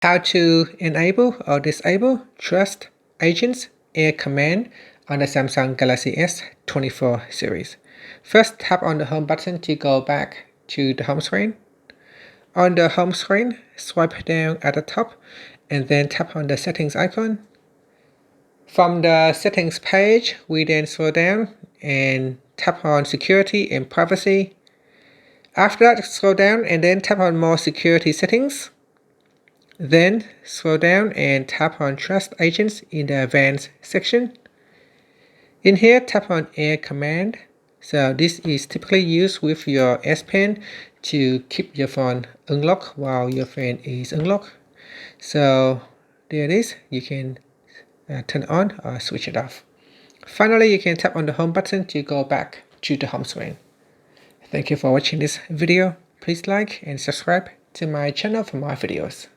How to enable or disable Trust Agents Air Command on the Samsung Galaxy S24 series. First, tap on the home button to go back to the home screen. On the home screen, swipe down at the top and then tap on the settings icon. From the settings page, we then scroll down and tap on security and privacy. After that, scroll down and then tap on more security settings. Then scroll down and tap on Trust Agents in the Advanced section. In here, tap on Air Command. So this is typically used with your S Pen to keep your phone unlocked while your phone is unlocked. So there it is. You can turn it on or switch it off. Finally, you can tap on the home button to go back to the home screen. Thank you for watching this video. Please like and subscribe to my channel for more videos.